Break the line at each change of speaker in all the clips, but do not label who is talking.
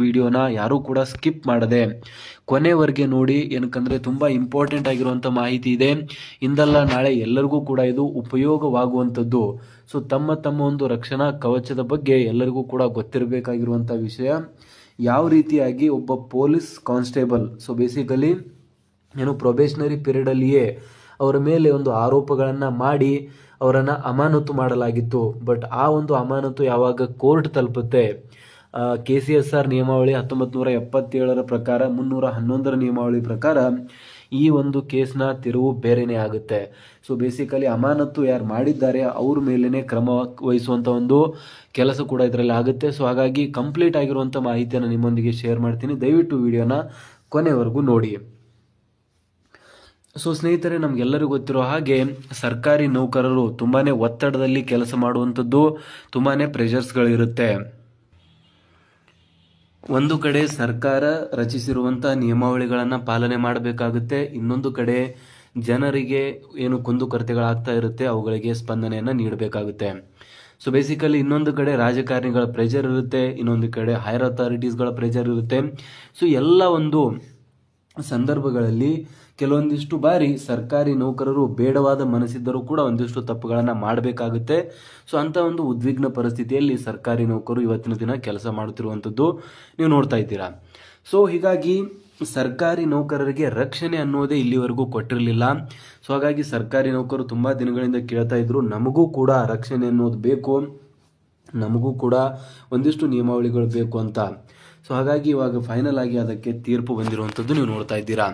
ವಿಡಿಯೋನ ಯಾರೂ ಕೂಡ ಸ್ಕಿಪ್ ಮಾಡದೆ ಕೊನೆವರೆಗೆ ನೋಡಿ. ಏನಕ್ಕಂದ್ರೆ ತುಂಬಾ ಇಂಪಾರ್ಟೆಂಟ್ ಆಗಿರುವಂಥ ಮಾಹಿತಿ ಇದೆ. ಇಂದಲ್ಲ ನಾಳೆ ಎಲ್ಲರಿಗೂ ಕೂಡ ಇದು ಉಪಯೋಗವಾಗುವಂಥದ್ದು. ಸೊ ತಮ್ಮ ಒಂದು ರಕ್ಷಣಾ ಕವಚದ ಬಗ್ಗೆ ಎಲ್ಲರಿಗೂ ಕೂಡ ಗೊತ್ತಿರಬೇಕಾಗಿರುವಂಥ ವಿಷಯ. ಯಾವ ರೀತಿಯಾಗಿ ಒಬ್ಬ ಪೊಲೀಸ್ ಕಾನ್ಸ್ಟೇಬಲ್, ಸೊ ಬೇಸಿಕಲಿ ಏನು ಪ್ರೊಬೇಷನರಿ ಪೀರಿಯಡಲ್ಲಿಯೇ ಅವರ ಮೇಲೆ ಒಂದು ಆರೋಪಗಳನ್ನು ಮಾಡಿ ಅವರನ್ನು ಅಮಾನತು ಮಾಡಲಾಗಿತ್ತು. ಬಟ್ ಆ ಒಂದು ಅಮಾನತು ಯಾವಾಗ ಕೋರ್ಟ್ ತಲುಪುತ್ತೆ, KCSR ನಿಯಮಾವಳಿ 1977 ಪ್ರಕಾರ 311 ನಿಯಮಾವಳಿ ಪ್ರಕಾರ ಈ ಒಂದು ಕೇಸ್ನ ತಿರುವು ಬೇರೆನೇ ಆಗುತ್ತೆ. ಸೊ ಬೇಸಿಕಲಿ ಅಮಾನತು ಯಾರು ಮಾಡಿದ್ದಾರೆ ಅವ್ರ ಮೇಲೇ ಕ್ರಮ ವಹಿಸುವಂಥ ಒಂದು ಕೆಲಸ ಕೂಡ ಇದರಲ್ಲಿ ಆಗುತ್ತೆ. ಸೊ ಹಾಗಾಗಿ ಕಂಪ್ಲೀಟ್ ಆಗಿರುವಂಥ ಮಾಹಿತಿಯನ್ನು ನಿಮ್ಮೊಂದಿಗೆ ಶೇರ್ ಮಾಡ್ತೀನಿ. ದಯವಿಟ್ಟು ವಿಡಿಯೋನ ಕೊನೆವರೆಗೂ ನೋಡಿ. ಸೊ ಸ್ನೇಹಿತರೆ, ನಮಗೆಲ್ಲರಿಗೂ ಗೊತ್ತಿರೋ ಹಾಗೆ ಸರ್ಕಾರಿ ನೌಕರರು ತುಂಬಾನೇ ಒತ್ತಡದಲ್ಲಿ ಕೆಲಸ ಮಾಡುವಂಥದ್ದು, ತುಂಬಾನೇ ಪ್ರೆಷರ್ಸ್ಗಳಿರುತ್ತೆ. ಒಂದು ಕಡೆ ಸರ್ಕಾರ ರಚಿಸಿರುವಂಥ ನಿಯಮಾವಳಿಗಳನ್ನು ಪಾಲನೆ ಮಾಡಬೇಕಾಗುತ್ತೆ, ಇನ್ನೊಂದು ಕಡೆ ಜನರಿಗೆ ಏನು ಕುಂದುಕೊರತೆಗಳಾಗ್ತಾ ಇರುತ್ತೆ ಅವುಗಳಿಗೆ ಸ್ಪಂದನೆಯನ್ನು ನೀಡಬೇಕಾಗುತ್ತೆ. ಸೊ ಬೇಸಿಕಲಿ ಇನ್ನೊಂದು ಕಡೆ ರಾಜಕಾರಣಿಗಳ ಪ್ರೆಷರ್ ಇರುತ್ತೆ, ಇನ್ನೊಂದು ಕಡೆ ಹೈಯರ್ ಅಥಾರಿಟೀಸ್ಗಳ ಪ್ರೆಷರ್ ಇರುತ್ತೆ. ಸೊ ಎಲ್ಲ ಒಂದು ಸಂದರ್ಭಗಳಲ್ಲಿ ಕೆಲವೊಂದಿಷ್ಟು ಬಾರಿ ಸರ್ಕಾರಿ ನೌಕರರು ಬೇಡವಾದ ಮನಸ್ಸಿದ್ದರೂ ಕೂಡ ಒಂದಿಷ್ಟು ತಪ್ಪುಗಳನ್ನು ಮಾಡಬೇಕಾಗುತ್ತೆ. ಸೊ ಅಂತ ಒಂದು ಉದ್ವಿಗ್ನ ಪರಿಸ್ಥಿತಿಯಲ್ಲಿ ಸರ್ಕಾರಿ ನೌಕರರು ಇವತ್ತಿನ ದಿನ ಕೆಲಸ ಮಾಡುತ್ತಿರುವಂಥದ್ದು ನೀವು ನೋಡ್ತಾ ಇದ್ದೀರಾ. ಸೊ ಹೀಗಾಗಿ ಸರ್ಕಾರಿ ನೌಕರರಿಗೆ ರಕ್ಷಣೆ ಅನ್ನೋದೇ ಇಲ್ಲಿವರೆಗೂ ಕೊಟ್ಟಿರಲಿಲ್ಲ. ಸೊ ಹಾಗಾಗಿ ಸರ್ಕಾರಿ ನೌಕರರು ತುಂಬಾ ದಿನಗಳಿಂದ ಕೇಳ್ತಾ ಇದ್ರು, ನಮಗೂ ಕೂಡ ರಕ್ಷಣೆ ಅನ್ನೋದು ಬೇಕು, ನಮಗೂ ಕೂಡ ಒಂದಿಷ್ಟು ನಿಯಮಾವಳಿಗಳು ಬೇಕು ಅಂತ. ಸೊ ಹಾಗಾಗಿ ಇವಾಗ ಫೈನಲ್ ಆಗಿ ಅದಕ್ಕೆ ತೀರ್ಪು ಬಂದಿರುವಂಥದ್ದು ನೀವು ನೋಡ್ತಾ ಇದ್ದೀರಾ.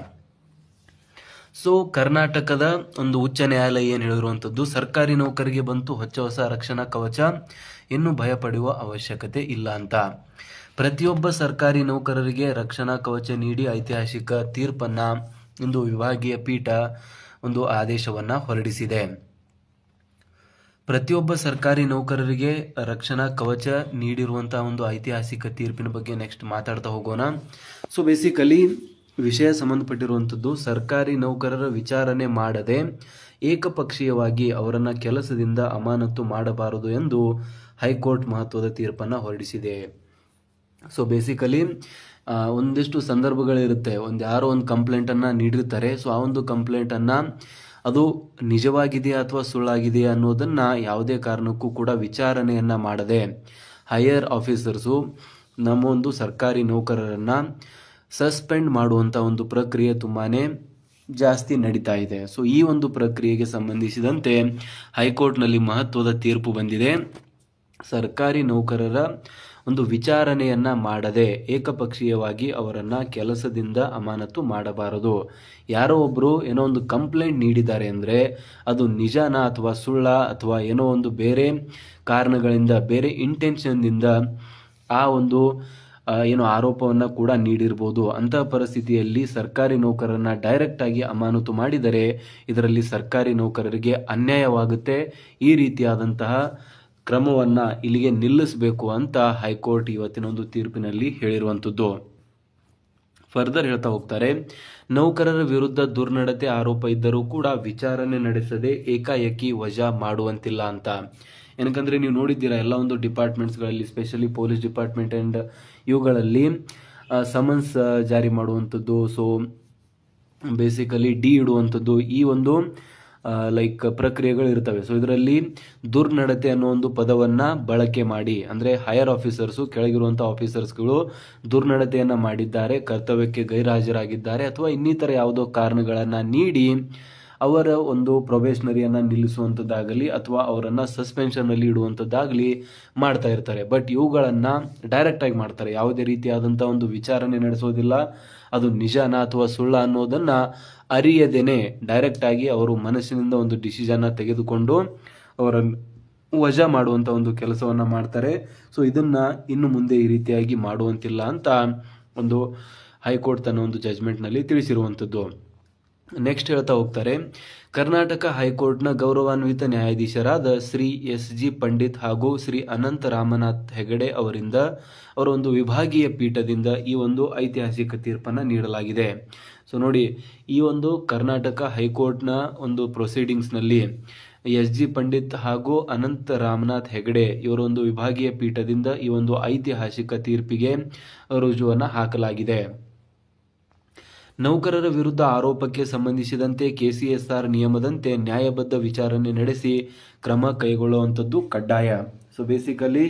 ಸೊ ಕರ್ನಾಟಕದ ಒಂದು ಉಚ್ಚ ನ್ಯಾಯಾಲಯ ಏನು ಹೇಳಿರುವಂಥದ್ದು, ಸರ್ಕಾರಿ ನೌಕರಿಗೆ ಬಂತು ಹೊಸ ರಕ್ಷಣಾ ಕವಚ, ಇನ್ನು ಭಯ ಪಡುವ ಅವಶ್ಯಕತೆ ಇಲ್ಲ ಅಂತ. ಪ್ರತಿಯೊಬ್ಬ ಸರ್ಕಾರಿ ನೌಕರರಿಗೆ ರಕ್ಷಣಾ ಕವಚ ನೀಡಿ ಐತಿಹಾಸಿಕ ತೀರ್ಪನ್ನ ಒಂದು ವಿಭಾಗೀಯ ಪೀಠ ಒಂದು ಆದೇಶವನ್ನ ಹೊರಡಿಸಿದೆ. ಪ್ರತಿಯೊಬ್ಬ ಸರ್ಕಾರಿ ನೌಕರರಿಗೆ ರಕ್ಷಣಾ ಕವಚ ನೀಡಿರುವಂತಹ ಒಂದು ಐತಿಹಾಸಿಕ ತೀರ್ಪಿನ ಬಗ್ಗೆ ನೆಕ್ಸ್ಟ್ ಮಾತಾಡ್ತಾ ಹೋಗೋಣ. ಸೊ ಬೇಸಿಕಲಿ ವಿಷಯ ಸಂಬಂಧಪಟ್ಟಿರುವಂಥದ್ದು, ಸರ್ಕಾರಿ ನೌಕರರ ವಿಚಾರಣೆ ಮಾಡದೆ ಏಕಪಕ್ಷೀಯವಾಗಿ ಅವರನ್ನ ಕೆಲಸದಿಂದ ಅಮಾನತು ಮಾಡಬಾರದು ಎಂದು ಹೈಕೋರ್ಟ್ ಮಹತ್ವದ ತೀರ್ಪನ್ನು ಹೊರಡಿಸಿದೆ. ಸೊ ಬೇಸಿಕಲಿ ಒಂದಿಷ್ಟು ಸಂದರ್ಭಗಳಿರುತ್ತೆ, ಯಾರೋ ಒಂದು ಕಂಪ್ಲೇಂಟನ್ನು ನೀಡಿರ್ತಾರೆ. ಸೊ ಆ ಒಂದು ಕಂಪ್ಲೇಂಟನ್ನು ಅದು ನಿಜವಾಗಿದೆಯಾ ಅಥವಾ ಸುಳ್ಳಾಗಿದೆಯಾ ಅನ್ನೋದನ್ನ ಯಾವುದೇ ಕಾರಣಕ್ಕೂ ಕೂಡ ವಿಚಾರಣೆಯನ್ನ ಮಾಡದೆ ಹೈಯರ್ ಆಫೀಸರ್ಸು ನಮ್ಮ ಒಂದು ಸರ್ಕಾರಿ ನೌಕರರನ್ನ ಸಸ್ಪೆಂಡ್ ಮಾಡುವಂಥ ಒಂದು ಪ್ರಕ್ರಿಯೆ ತುಂಬಾನೇ ಜಾಸ್ತಿ ನಡೀತಾ ಇದೆ. ಸೊ ಈ ಒಂದು ಪ್ರಕ್ರಿಯೆಗೆ ಸಂಬಂಧಿಸಿದಂತೆ ಹೈಕೋರ್ಟ್ನಲ್ಲಿ ಮಹತ್ವದ ತೀರ್ಪು ಬಂದಿದೆ. ಸರ್ಕಾರಿ ನೌಕರರ ಒಂದು ವಿಚಾರಣೆಯನ್ನ ಮಾಡದೆ ಏಕಪಕ್ಷೀಯವಾಗಿ ಅವರನ್ನ ಕೆಲಸದಿಂದ ಅಮಾನತು ಮಾಡಬಾರದು. ಯಾರೋ ಒಬ್ರು ಏನೋ ಒಂದು ಕಂಪ್ಲೇಂಟ್ ನೀಡಿದ್ದಾರೆ ಅಂದ್ರೆ ಅದು ನಿಜಾನ ಅಥವಾ ಸುಳ್ಳ ಅಥವಾ ಏನೋ ಒಂದು ಬೇರೆ ಕಾರಣಗಳಿಂದ ಬೇರೆ ಇಂಟೆನ್ಷನ್ದಿಂದ ಆ ಒಂದು ಏನು ಆರೋಪವನ್ನ ಕೂಡ ನೀಡಿರ್ಬೋದು. ಅಂತಹ ಪರಿಸ್ಥಿತಿಯಲ್ಲಿ ಸರ್ಕಾರಿ ನೌಕರರನ್ನ ಡೈರೆಕ್ಟ್ ಆಗಿ ಅಮಾನತು ಮಾಡಿದರೆ ಇದರಲ್ಲಿ ಸರ್ಕಾರಿ ನೌಕರರಿಗೆ ಅನ್ಯಾಯವಾಗುತ್ತೆ. ಈ ರೀತಿಯಾದಂತಹ ಕ್ರಮವನ್ನ ಇಲ್ಲಿಗೆ ನಿಲ್ಲಿಸಬೇಕು ಅಂತ ಹೈಕೋರ್ಟ್ ಇವತ್ತಿನ ಒಂದು ತೀರ್ಪಿನಲ್ಲಿ ಹೇಳಿರುವಂಥದ್ದು. ಫರ್ದರ್ ಹೇಳ್ತಾ ಹೋಗ್ತಾರೆ, ನೌಕರರ ವಿರುದ್ಧ ದುರ್ನಡತೆ ಆರೋಪ ಇದ್ದರೂ ಕೂಡ ವಿಚಾರಣೆ ನಡೆಸದೆ ಏಕಾಏಕಿ ವಜಾ ಮಾಡುವಂತಿಲ್ಲ ಅಂತ. ಏನಕ್ಕಂದ್ರೆ ನೀವು ನೋಡಿದ್ದೀರಾ ಎಲ್ಲ ಒಂದು ಡಿಪಾರ್ಟ್ಮೆಂಟ್ಸ್ಗಳಲ್ಲಿ, ಸ್ಪೆಷಲಿ ಪೊಲೀಸ್ ಡಿಪಾರ್ಟ್ಮೆಂಟ್ ಅಂಡ್ ಇವುಗಳಲ್ಲಿ ಸಮನ್ಸ್ ಜಾರಿ ಮಾಡುವಂಥದ್ದು, ಸೊ ಬೇಸಿಕಲಿ ಡಿ ಇಡುವಂಥದ್ದು, ಈ ಒಂದು ಪ್ರಕ್ರಿಯೆಗಳು ಇರ್ತವೆ. ಸೊ ಇದರಲ್ಲಿ ದುರ್ನಡತೆ ಅನ್ನೋ ಒಂದು ಪದವನ್ನ ಬಳಕೆ ಮಾಡಿ, ಅಂದ್ರೆ ಹೈಯರ್ ಆಫೀಸರ್ಸು ಕೆಳಗಿರುವಂತಹ ಆಫೀಸರ್ಸ್ಗಳು ದುರ್ನಡತೆಯನ್ನ ಮಾಡಿದ್ದಾರೆ, ಕರ್ತವ್ಯಕ್ಕೆ ಗೈರುಹಾಜರಾಗಿದ್ದಾರೆ ಅಥವಾ ಇನ್ನಿತರ ಯಾವುದೋ ಕಾರಣಗಳನ್ನ ನೀಡಿ ಅವರ ಒಂದು ಪ್ರೊಬೇಷನರಿಯನ್ನ ನಿಲ್ಲಿಸುವಂಥದ್ದಾಗಲಿ ಅಥವಾ ಅವರನ್ನ ಸಸ್ಪೆನ್ಷನ್ ಅಲ್ಲಿ ಇಡುವಂಥದ್ದಾಗಲಿ ಮಾಡ್ತಾ ಇರ್ತಾರೆ. ಬಟ್ ಇವುಗಳನ್ನ ಡೈರೆಕ್ಟ್ ಆಗಿ ಮಾಡ್ತಾರೆ, ಯಾವುದೇ ರೀತಿಯಾದಂತಹ ಒಂದು ವಿಚಾರಣೆ ನಡೆಸೋದಿಲ್ಲ. ಅದು ನಿಜಾನ ಅಥವಾ ಸುಳ್ಳ ಅನ್ನೋದನ್ನ ಅರಿಯದೇನೆ ಡೈರೆಕ್ಟ್ ಆಗಿ ಅವರು ಮನಸ್ಸಿನಿಂದ ಒಂದು ಡಿಸಿಷನ್ ತೆಗೆದುಕೊಂಡು ಅವರನ್ನು ವಜಾ ಮಾಡುವಂತ ಒಂದು ಕೆಲಸವನ್ನ ಮಾಡ್ತಾರೆ. ಸೊ ಇದನ್ನ ಇನ್ನು ಮುಂದೆ ಈ ರೀತಿಯಾಗಿ ಮಾಡುವಂತಿಲ್ಲ ಅಂತ ಒಂದು ಹೈಕೋರ್ಟ್ ತನ್ನ ಒಂದು ಜಜ್ಮೆಂಟ್ ನಲ್ಲಿ ತಿಳಿಸಿರುವಂಥದ್ದು. ನೆಕ್ಸ್ಟ್ ಹೇಳ್ತಾ ಹೋಗ್ತಾರೆ, ಕರ್ನಾಟಕ ಹೈಕೋರ್ಟ್ನ ಗೌರವಾನ್ವಿತ ನ್ಯಾಯಾಧೀಶರಾದ ಶ್ರೀ SG ಪಂಡಿತ್ ಹಾಗೂ ಶ್ರೀ ಅನಂತ ರಾಮನಾಥ್ ಹೆಗಡೆ ಅವರ ಒಂದು ವಿಭಾಗೀಯ ಪೀಠದಿಂದ ಈ ಒಂದು ಐತಿಹಾಸಿಕ ತೀರ್ಪನ್ನು ನೀಡಲಾಗಿದೆ. ಸೊ ನೋಡಿ, ಈ ಒಂದು ಕರ್ನಾಟಕ ಹೈಕೋರ್ಟ್ನ ಒಂದು ಪ್ರೊಸೀಡಿಂಗ್ಸ್ನಲ್ಲಿ ಎಸ್.ಜಿ. ಪಂಡಿತ್ ಹಾಗೂ ಅನಂತ್ ರಾಮನಾಥ್ ಹೆಗಡೆ ಇವರ ಒಂದು ವಿಭಾಗೀಯ ಪೀಠದಿಂದ ಈ ಒಂದು ಐತಿಹಾಸಿಕ ತೀರ್ಪಿಗೆ ರುಜುವನ್ನು ಹಾಕಲಾಗಿದೆ. ನೌಕರರ ವಿರುದ್ಧ ಆರೋಪಕ್ಕೆ ಸಂಬಂಧಿಸಿದಂತೆ ಕೆಸಿಎಸ್ಆರ್ ನಿಯಮದಂತೆ ನ್ಯಾಯಬದ್ಧ ವಿಚಾರಣೆ ನಡೆಸಿ ಕ್ರಮ ಕೈಗೊಳ್ಳುವಂಥದ್ದು ಕಡ್ಡಾಯ. So basically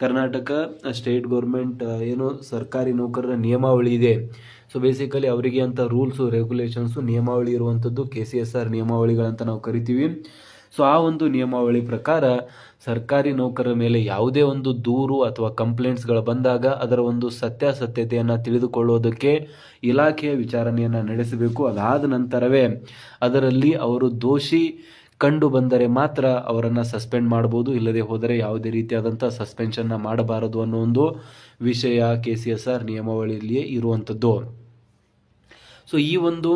Karnataka state government ಏನು ಸರ್ಕಾರಿ ನೌಕರರ ನಿಯಮಾವಳಿ ಇದೆ, ಸೊ ಬೇಸಿಕಲಿ ಅವರಿಗೆ ಅಂತ ರೂಲ್ಸು ರೆಗ್ಯುಲೇಷನ್ಸು ನಿಯಮಾವಳಿ ಇರುವಂಥದ್ದು ಕೆಸಿಎಸ್ಆರ್ ನಿಯಮಾವಳಿಗಳಂತ ನಾವು ಕರಿತೀವಿ. ಸೊ ಆ ಒಂದು ನಿಯಮಾವಳಿ ಪ್ರಕಾರ ಸರ್ಕಾರಿ ನೌಕರರ ಮೇಲೆ ಯಾವುದೇ ಒಂದು ದೂರು ಅಥವಾ ಕಂಪ್ಲೇಂಟ್ಸ್ಗಳು ಬಂದಾಗ ಅದರ ಒಂದು ಸತ್ಯಾಸತ್ಯತೆಯನ್ನು ತಿಳಿದುಕೊಳ್ಳೋದಕ್ಕೆ ಇಲಾಖೆಯ ವಿಚಾರಣೆಯನ್ನು ನಡೆಸಬೇಕು. ಅದಾದ ನಂತರವೇ ಅದರಲ್ಲಿ ಅವರು ದೋಷಿ ಕಂಡು ಬಂದರೆ ಮಾತ್ರ ಅವರನ್ನು ಸಸ್ಪೆಂಡ್ ಮಾಡ್ಬೋದು, ಇಲ್ಲದೆ ಹೋದರೆ ಯಾವುದೇ ರೀತಿಯಾದಂಥ ಸಸ್ಪೆನ್ಷನ್ನ ಮಾಡಬಾರದು ಅನ್ನೋ ಒಂದು ವಿಷಯ ಕೆಸಿಎಸ್ಆರ್ ನಿಯಮಾವಳಿಯಲ್ಲಿಯೇ ಇರುವಂಥದ್ದು. ಸೊ ಈ ಒಂದು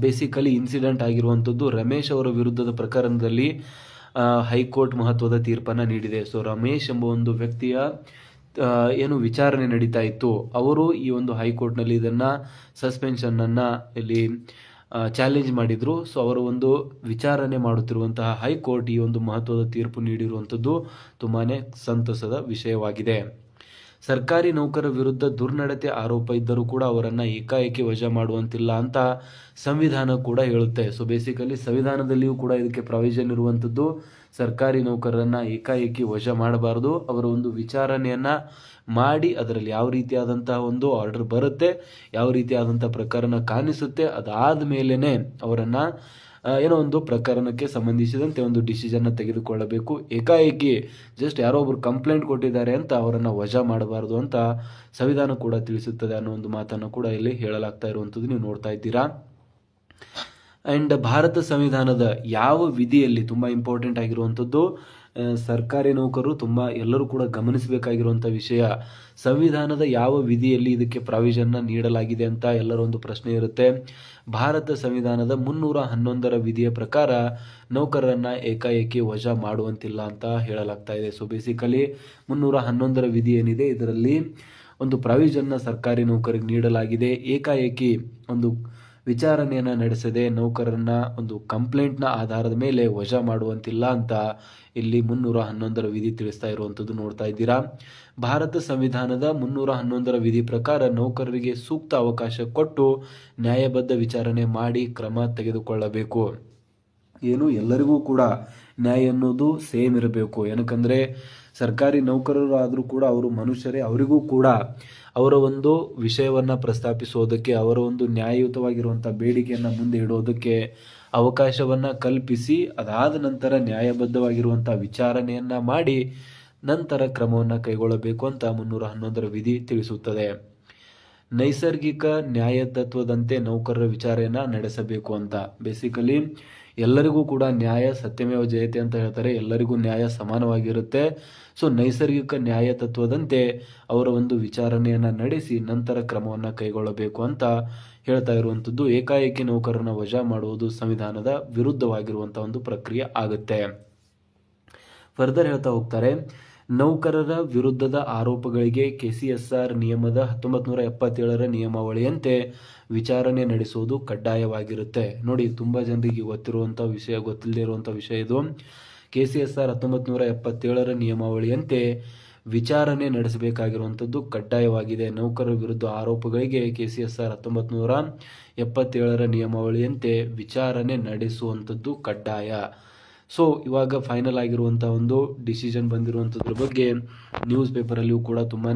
ಬೇಸಿಕಲಿ ಇನ್ಸಿಡೆಂಟ್ ಆಗಿರುವಂಥದ್ದು ರಮೇಶ್ ಅವರ ವಿರುದ್ಧದ ಪ್ರಕರಣದಲ್ಲಿ ಹೈಕೋರ್ಟ್ ಮಹತ್ವದ ತೀರ್ಪನ್ನು ನೀಡಿದೆ. ಸೊ ರಮೇಶ್ ಎಂಬ ಒಂದು ವ್ಯಕ್ತಿಯ ಏನು ವಿಚಾರಣೆ ನಡೀತಾ ಇತ್ತು, ಅವರು ಈ ಒಂದು ಹೈಕೋರ್ಟ್ನಲ್ಲಿ ಇದನ್ನು ಸಸ್ಪೆನ್ಷನ್ನನ್ನು ಇಲ್ಲಿ ಚಾಲೆಂಜ್ ಮಾಡಿದರು. ಸೊ ಅವರ ಒಂದು ವಿಚಾರಣೆ ಮಾಡುತ್ತಿರುವಂತಹ ಹೈಕೋರ್ಟ್ ಈ ಒಂದು ಮಹತ್ವದ ತೀರ್ಪು ನೀಡಿರುವಂಥದ್ದು ತುಂಬಾ ಸಂತಸದ ವಿಷಯವಾಗಿದೆ. ಸರ್ಕಾರಿ ನೌಕರರ ವಿರುದ್ಧ ದುರ್ನಡತೆ ಆರೋಪ ಇದ್ದರೂ ಕೂಡ ಅವರನ್ನು ಏಕಾಏಕಿ ವಜಾ ಮಾಡುವಂತಿಲ್ಲ ಅಂತ ಸಂವಿಧಾನ ಕೂಡ ಹೇಳುತ್ತೆ. ಸೊ ಬೇಸಿಕಲಿ ಸಂವಿಧಾನದಲ್ಲಿಯೂ ಕೂಡ ಇದಕ್ಕೆ ಪ್ರಾವಿಷನ್ ಇರುವಂಥದ್ದು, ಸರ್ಕಾರಿ ನೌಕರರನ್ನು ಏಕಾಏಕಿ ವಜಾ ಮಾಡಬಾರದು, ಅವರ ಒಂದು ವಿಚಾರಣೆಯನ್ನು ಮಾಡಿ ಅದರಲ್ಲಿ ಯಾವ ರೀತಿಯಾದಂತಹ ಒಂದು ಆರ್ಡರ್ ಬರುತ್ತೆ, ಯಾವ ರೀತಿಯಾದಂಥ ಪ್ರಕರಣ ಕಾಣಿಸುತ್ತೆ, ಅದಾದ ಮೇಲೇ ಅವರನ್ನು ಏನೋ ಒಂದು ಪ್ರಕರಣಕ್ಕೆ ಸಂಬಂಧಿಸಿದಂತೆ ಒಂದು ಡಿಸಿಷನ್ನ ತೆಗೆದುಕೊಳ್ಳಬೇಕು. ಏಕಾಏಕಿ ಜಸ್ಟ್ ಯಾರೋ ಒಬ್ರು ಕಂಪ್ಲೇಂಟ್ ಕೊಟ್ಟಿದ್ದಾರೆ ಅಂತ ಅವರನ್ನು ವಜಾ ಮಾಡಬಾರದು ಅಂತ ಸಂವಿಧಾನ ಕೂಡ ತಿಳಿಸುತ್ತದೆ ಅನ್ನೋ ಒಂದು ಮಾತನ್ನು ಕೂಡ ಇಲ್ಲಿ ಹೇಳಲಾಗ್ತಾ ಇರುವಂಥದ್ದು ನೀವು ನೋಡ್ತಾ ಇದ್ದೀರಾ. ಆ್ಯಂಡ್ ಭಾರತ ಸಂವಿಧಾನದ ಯಾವ ವಿಧಿಯಲ್ಲಿ ತುಂಬ ಇಂಪಾರ್ಟೆಂಟ್ ಆಗಿರುವಂಥದ್ದು, ಸರ್ಕಾರಿ ನೌಕರರು ತುಂಬ ಎಲ್ಲರೂ ಕೂಡ ಗಮನಿಸಬೇಕಾಗಿರುವಂಥ ವಿಷಯ, ಸಂವಿಧಾನದ ಯಾವ ವಿಧಿಯಲ್ಲಿ ಇದಕ್ಕೆ ಪ್ರಾವಿಷನ್ನ ನೀಡಲಾಗಿದೆ ಅಂತ ಎಲ್ಲರ ಒಂದು ಪ್ರಶ್ನೆ ಇರುತ್ತೆ. ಭಾರತ ಸಂವಿಧಾನದ 311ರ ವಿಧಿಯ ಪ್ರಕಾರ ನೌಕರರನ್ನು ಏಕಾಏಕಿ ವಜಾ ಮಾಡುವಂತಿಲ್ಲ ಅಂತ ಹೇಳಲಾಗ್ತಾ ಇದೆ. ಸೊ ಬೇಸಿಕಲಿ 311ರ ವಿಧಿ ಏನಿದೆ ಇದರಲ್ಲಿ ಒಂದು ಪ್ರಾವಿಷನ್ನ ಸರ್ಕಾರಿ ನೌಕರಿಗೆ ನೀಡಲಾಗಿದೆ. ಏಕಾಏಕಿ ಒಂದು ವಿಚಾರಣೆಯನ್ನು ನಡೆಸದೆ ನೌಕರರನ್ನ ಒಂದು ಕಂಪ್ಲೇಂಟ್ನ ಆಧಾರದ ಮೇಲೆ ವಜಾ ಮಾಡುವಂತಿಲ್ಲ ಅಂತ ಇಲ್ಲಿ 311ರ ವಿಧಿ ತಿಳಿಸ್ತಾ ಇರುವಂಥದ್ದು ನೋಡ್ತಾ ಇದ್ದೀರಾ. ಭಾರತ ಸಂವಿಧಾನದ 311ರ ವಿಧಿ ಪ್ರಕಾರ ನೌಕರರಿಗೆ ಸೂಕ್ತ ಅವಕಾಶ ಕೊಟ್ಟು ನ್ಯಾಯಬದ್ಧ ವಿಚಾರಣೆ ಮಾಡಿ ಕ್ರಮ ತೆಗೆದುಕೊಳ್ಳಬೇಕು. ಏನು ಎಲ್ಲರಿಗೂ ಕೂಡ ನ್ಯಾಯ ಅನ್ನೋದು ಸೇಮ್ ಇರಬೇಕು. ಏನಕ್ಕಂದರೆ ಸರ್ಕಾರಿ ನೌಕರರು ಆದರೂ ಕೂಡ ಅವರು ಮನುಷ್ಯರೇ, ಅವರಿಗೂ ಕೂಡ ಅವರ ಒಂದು ವಿಷಯವನ್ನು ಪ್ರಸ್ತಾಪಿಸೋದಕ್ಕೆ, ಅವರ ಒಂದು ನ್ಯಾಯಯುತವಾಗಿರುವಂಥ ಬೇಡಿಕೆಯನ್ನು ಮುಂದೆ ಇಡೋದಕ್ಕೆ ಅವಕಾಶವನ್ನು ಕಲ್ಪಿಸಿ ಅದಾದ ನಂತರ ನ್ಯಾಯಬದ್ಧವಾಗಿರುವಂಥ ವಿಚಾರಣೆಯನ್ನು ಮಾಡಿ ನಂತರ ಕ್ರಮವನ್ನು ಕೈಗೊಳ್ಳಬೇಕು ಅಂತ 311ರ ವಿಧಿ ತಿಳಿಸುತ್ತದೆ. ನೈಸರ್ಗಿಕ ನ್ಯಾಯ ತತ್ವದಂತೆ ನೌಕರರ ವಿಚಾರಣೆಯನ್ನು ನಡೆಸಬೇಕು ಅಂತ. ಬೇಸಿಕಲಿ ಎಲ್ಲರಿಗೂ ಕೂಡ ನ್ಯಾಯ ಸತ್ಯಮೇವ ಜಯತೆ ಅಂತ ಹೇಳ್ತಾರೆ, ಎಲ್ಲರಿಗೂ ನ್ಯಾಯ ಸಮಾನವಾಗಿರುತ್ತೆ. ಸೊ ನೈಸರ್ಗಿಕ ನ್ಯಾಯ ತತ್ವದಂತೆ ಅವರ ಒಂದು ವಿಚಾರಣೆಯನ್ನು ನಡೆಸಿ ನಂತರ ಕ್ರಮವನ್ನು ಕೈಗೊಳ್ಳಬೇಕು ಅಂತ ಹೇಳ್ತಾ ಇರುವಂಥದ್ದು. ಏಕಾಏಕಿ ನೌಕರರನ್ನು ವಜಾ ಮಾಡುವುದು ಸಂವಿಧಾನದ ವಿರುದ್ಧವಾಗಿರುವಂಥ ಒಂದು ಪ್ರಕ್ರಿಯೆ ಆಗುತ್ತೆ. ಫರ್ದರ್ ಹೇಳ್ತಾ ಹೋಗ್ತಾರೆ, ನೌಕರರ ವಿರುದ್ಧದ ಆರೋಪಗಳಿಗೆ ಕೆಸಿಎಸ್ಆರ್ ನಿಯಮದ 1977ರ ನಿಯಮಾವಳಿಯಂತೆ ವಿಚಾರಣೆ ನಡೆಸುವುದು ಕಡ್ಡಾಯವಾಗಿರುತ್ತೆ. ನೋಡಿ, ತುಂಬ ಜನರಿಗೆ ಗೊತ್ತಿರುವಂಥ ವಿಷಯ, ಗೊತ್ತಿಲ್ಲದೆ ಇರುವಂಥ ವಿಷಯ ಇದು. ಕೆಸಿಎಸ್ಆರ್ 1977ರ ನಿಯಮಾವಳಿಯಂತೆ ವಿಚಾರಣೆ ನಡೆಸಬೇಕಾಗಿರುವಂಥದ್ದು ಕಡ್ಡಾಯವಾಗಿದೆ. ನೌಕರರ ವಿರುದ್ಧ ಆರೋಪಗಳಿಗೆ ಕೆಸಿಎಸ್ಆರ್ 1977ರ ನಿಯಮಾವಳಿಯಂತೆ ವಿಚಾರಣೆ ನಡೆಸುವಂಥದ್ದು ಕಡ್ಡಾಯ. ಸೊ ಇವಾಗ ಫೈನಲ್ ಆಗಿರುವಂಥ ಒಂದು ಡಿಸಿಷನ್ ಬಂದಿರುವಂಥದ್ರ ಬಗ್ಗೆ ನ್ಯೂಸ್ ಪೇಪರಲ್ಲಿಯೂ ಕೂಡ ತುಂಬಾ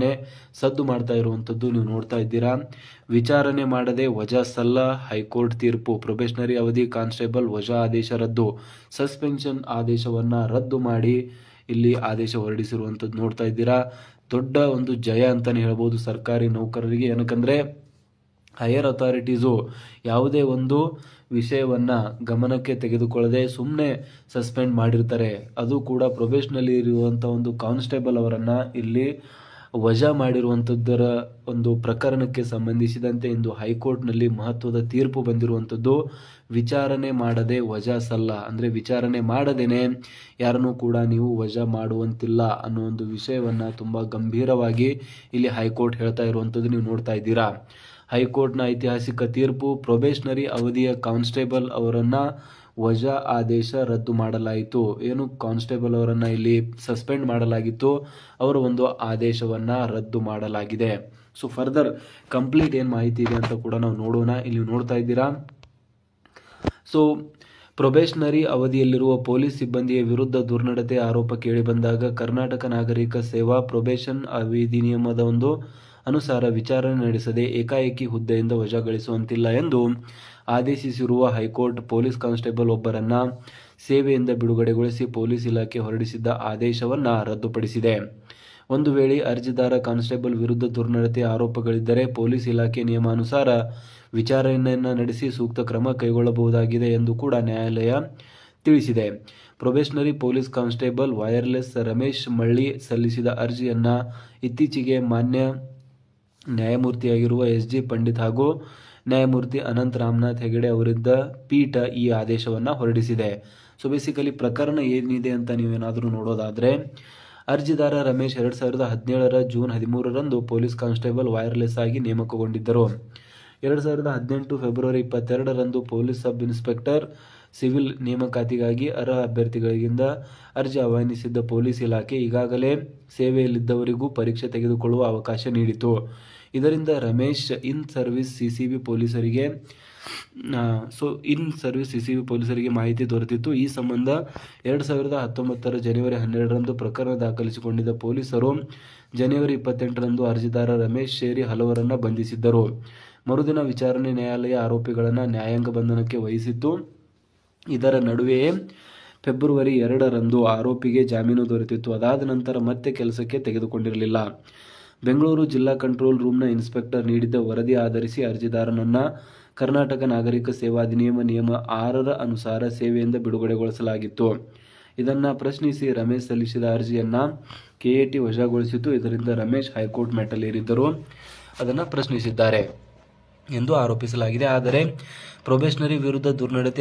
ಸದ್ದು ಮಾಡ್ತಾ ಇರುವಂಥದ್ದು ನೀವು ನೋಡ್ತಾ ಇದ್ದೀರಾ. ವಿಚಾರಣೆ ಮಾಡದೆ ವಜಾ ಸಲ್ಲ, ಹೈಕೋರ್ಟ್ ತೀರ್ಪು. ಪ್ರೊಬೇಷನರಿ ಅವಧಿ ಕಾನ್ಸ್ಟೇಬಲ್ ವಜಾ ಆದೇಶ ರದ್ದು, ಸಸ್ಪೆನ್ಷನ್ ಆದೇಶವನ್ನು ರದ್ದು ಮಾಡಿ ಇಲ್ಲಿ ಆದೇಶ ಹೊರಡಿಸಿರುವಂಥದ್ದು ನೋಡ್ತಾ ಇದ್ದೀರಾ. ದೊಡ್ಡ ಒಂದು ಜಯ ಅಂತಲೇ ಹೇಳ್ಬೋದು ಸರ್ಕಾರಿ ನೌಕರರಿಗೆ. ಏನಕ್ಕಂದರೆ ಹೈಯರ್ ಅಥಾರಿಟೀಸು ಯಾವುದೇ ಒಂದು ವಿಷಯವನ್ನು ಗಮನಕ್ಕೆ ತೆಗೆದುಕೊಳ್ಳದೆ ಸುಮ್ಮನೆ ಸಸ್ಪೆಂಡ್ ಮಾಡಿರ್ತಾರೆ. ಅದು ಕೂಡ ಪ್ರೊಬೇಷನಲ್ಲಿ ಇರುವಂಥ ಒಂದು ಕಾನ್ಸ್ಟೇಬಲ್ ಅವರನ್ನು ಇಲ್ಲಿ ವಜಾ ಮಾಡಿರುವಂಥದ್ದರ ಒಂದು ಪ್ರಕರಣಕ್ಕೆ ಸಂಬಂಧಿಸಿದಂತೆ ಇಂದು ಹೈಕೋರ್ಟ್ನಲ್ಲಿ ಮಹತ್ವದ ತೀರ್ಪು ಬಂದಿರುವಂಥದ್ದು. ವಿಚಾರಣೆ ಮಾಡದೆ ವಜಾ ಸಲ್ಲ, ಅಂದರೆ ವಿಚಾರಣೆ ಮಾಡದೇನೆ ಯಾರನ್ನೂ ಕೂಡ ನೀವು ವಜಾ ಮಾಡುವಂತಿಲ್ಲ ಅನ್ನೋ ಒಂದು ವಿಷಯವನ್ನು ತುಂಬ ಗಂಭೀರವಾಗಿ ಇಲ್ಲಿ ಹೈಕೋರ್ಟ್ ಹೇಳ್ತಾ ಇರುವಂಥದ್ದು ನೀವು ನೋಡ್ತಾ ಇದ್ದೀರಾ. ಹೈಕೋರ್ಟ್ನ ಐತಿಹಾಸಿಕ ತೀರ್ಪು ಪ್ರೊಬೇಷನರಿ ಅವಧಿಯ ಕಾನ್ಸ್ಟೇಬಲ್ ಅವರನ್ನು ವಜಾ ಆದೇಶ ರದ್ದು ಮಾಡಲಾಯಿತು. ಏನು ಕಾನ್ಸ್ಟೇಬಲ್ ಅವರನ್ನ ಇಲ್ಲಿ ಸಸ್ಪೆಂಡ್ ಮಾಡಲಾಗಿತ್ತು, ಅವರ ಒಂದು ಆದೇಶವನ್ನ ರದ್ದು ಮಾಡಲಾಗಿದೆ. ಸೊ ಫರ್ದರ್ ಕಂಪ್ಲೀಟ್ ಏನು ಮಾಹಿತಿ ಇದೆ ಅಂತ ಕೂಡ ನಾವು ನೋಡೋಣ. ಇಲ್ಲಿ ನೋಡ್ತಾ ಇದ್ದೀರಾ, ಸೊ ಪ್ರೊಬೇಷನರಿ ಅವಧಿಯಲ್ಲಿರುವ ಪೊಲೀಸ್ ಸಿಬ್ಬಂದಿಯ ವಿರುದ್ಧ ದುರ್ನಡತೆ ಆರೋಪ ಕೇಳಿಬಂದಾಗ ಕರ್ನಾಟಕ ನಾಗರಿಕ ಸೇವಾ ಪ್ರೊಬೇಷನ್ ಅಧಿನಿಯಮದ ಒಂದು ಅನುಸಾರ ವಿಚಾರಣೆ ನಡೆಸದೆ ಏಕಾಏಕಿ ಹುದ್ದೆಯಿಂದ ವಜಾಗೊಳಿಸುವಂತಿಲ್ಲ ಎಂದು ಆದೇಶಿಸಿರುವ ಹೈಕೋರ್ಟ್ ಪೊಲೀಸ್ ಕಾನ್ಸ್ಟೇಬಲ್ ಒಬ್ಬರನ್ನ ಸೇವೆಯಿಂದ ಬಿಡುಗಡೆಗೊಳಿಸಿ ಪೊಲೀಸ್ ಇಲಾಖೆ ಹೊರಡಿಸಿದ್ದ ಆದೇಶವನ್ನು ರದ್ದುಪಡಿಸಿದೆ. ಒಂದು ವೇಳೆ ಅರ್ಜಿದಾರ ಕಾನ್ಸ್ಟೇಬಲ್ ವಿರುದ್ಧ ದುರ್ನಡತೆ ಆರೋಪಗಳಿದ್ದರೆ ಪೊಲೀಸ್ ಇಲಾಖೆ ನಿಯಮಾನುಸಾರ ವಿಚಾರಣೆಯನ್ನು ನಡೆಸಿ ಸೂಕ್ತ ಕ್ರಮ ಕೈಗೊಳ್ಳಬಹುದಾಗಿದೆ ಎಂದು ಕೂಡ ನ್ಯಾಯಾಲಯ ತಿಳಿಸಿದೆ. Probationary police constable wireless Ramesh Malli ಸಲ್ಲಿಸಿದ ಅರ್ಜಿಯನ್ನು ಇತ್ತೀಚೆಗೆ ಮಾನ್ಯ ನ್ಯಾಯಮೂರ್ತಿಯಾಗಿರುವ ಎಸ್.ಜಿ. ಪಂಡಿತ್ ಹಾಗೂ ನ್ಯಾಯಮೂರ್ತಿ ಅನಂತ್ ರಾಮನಾಥ್ ಹೆಗಡೆ ಅವರಿದ್ದ ಪೀಠ ಈ ಆದೇಶವನ್ನು ಹೊರಡಿಸಿದೆ. ಸೊ ಬೇಸಿಕಲಿ ಪ್ರಕರಣ ಏನಿದೆ ಅಂತ ನೀವೇನಾದರೂ ನೋಡೋದಾದರೆ, ಅರ್ಜಿದಾರ ರಮೇಶ್ 2017ರ ಜೂನ್ 13ರಂದು ಪೊಲೀಸ್ ಕಾನ್ಸ್ಟೇಬಲ್ ವೈರ್ಲೆಸ್ ಆಗಿ ನೇಮಕಗೊಂಡಿದ್ದರು. 2018 ಫೆಬ್ರವರಿ 22ರಂದು ಪೊಲೀಸ್ ಸಬ್ ಇನ್ಸ್ಪೆಕ್ಟರ್ ಸಿವಿಲ್ ನೇಮಕಾತಿಗಾಗಿ ಅರ್ಹ ಅಭ್ಯರ್ಥಿಗಳಿಂದ ಅರ್ಜಿ ಆಹ್ವಾನಿಸಿದ್ದ ಪೊಲೀಸ್ ಇಲಾಖೆ ಈಗಾಗಲೇ ಸೇವೆಯಲ್ಲಿದ್ದವರಿಗೂ ಪರೀಕ್ಷೆ ತೆಗೆದುಕೊಳ್ಳುವ ಅವಕಾಶ ನೀಡಿತು. ಇದರಿಂದ ರಮೇಶ್ ಇನ್ ಸರ್ವಿಸ್ ಸಿಸಿಬಿ ಪೊಲೀಸರಿಗೆ ಮಾಹಿತಿ ದೊರೆತಿತ್ತು. ಈ ಸಂಬಂಧ 2019ರ ಜನವರಿ 12ರಂದು ಪ್ರಕರಣ ದಾಖಲಿಸಿಕೊಂಡಿದ್ದ ಪೊಲೀಸರು ಜನವರಿ 28ರಂದು ಅರ್ಜಿದಾರ ರಮೇಶ್ ಸೇರಿ ಹಲವರನ್ನ ಬಂಧಿಸಿದ್ದರು. ಮರುದಿನ ವಿಚಾರಣೆ ನ್ಯಾಯಾಲಯ ಆರೋಪಿಗಳನ್ನು ನ್ಯಾಯಾಂಗ ಬಂಧನಕ್ಕೆ ವಹಿಸಿತ್ತು. ಇದರ ನಡುವೆಯೇ ಫೆಬ್ರವರಿ 2ರಂದು ಆರೋಪಿಗೆ ಜಾಮೀನು ದೊರೆತಿತ್ತು. ಅದಾದ ನಂತರ ಮತ್ತೆ ಕೆಲಸಕ್ಕೆ ತೆಗೆದುಕೊಂಡಿರಲಿಲ್ಲ. ಬೆಂಗಳೂರು ಜಿಲ್ಲಾ ಕಂಟ್ರೋಲ್ ರೂಮ್ನ ಇನ್ಸ್ಪೆಕ್ಟರ್ ನೀಡಿದ್ದ ವರದಿ ಆಧರಿಸಿ ಅರ್ಜಿದಾರನನ್ನ ಕರ್ನಾಟಕ ನಾಗರಿಕ ಸೇವಾ ಅಧಿನಿಯಮ ನಿಯಮ 6ರ ಅನುಸಾರ ಸೇವೆಯಿಂದ ಬಿಡುಗಡೆಗೊಳಿಸಲಾಗಿತ್ತು. ಇದನ್ನು ಪ್ರಶ್ನಿಸಿ ರಮೇಶ್ ಸಲ್ಲಿಸಿದ ಅರ್ಜಿಯನ್ನು ಕೆಎಟಿ ವಜಾಗೊಳಿಸಿತು. ಇದರಿಂದ ರಮೇಶ್ ಹೈಕೋರ್ಟ್ ಮೆಟ್ಟಲೇರಿದ್ದರು, ಅದನ್ನು ಪ್ರಶ್ನಿಸಿದ್ದಾರೆ ಎಂದು ಆರೋಪಿಸಲಾಗಿದೆ. ಆದರೆ ಪ್ರೊಬೇಷನರಿ ವಿರುದ್ಧ ದುರ್ನಡತೆ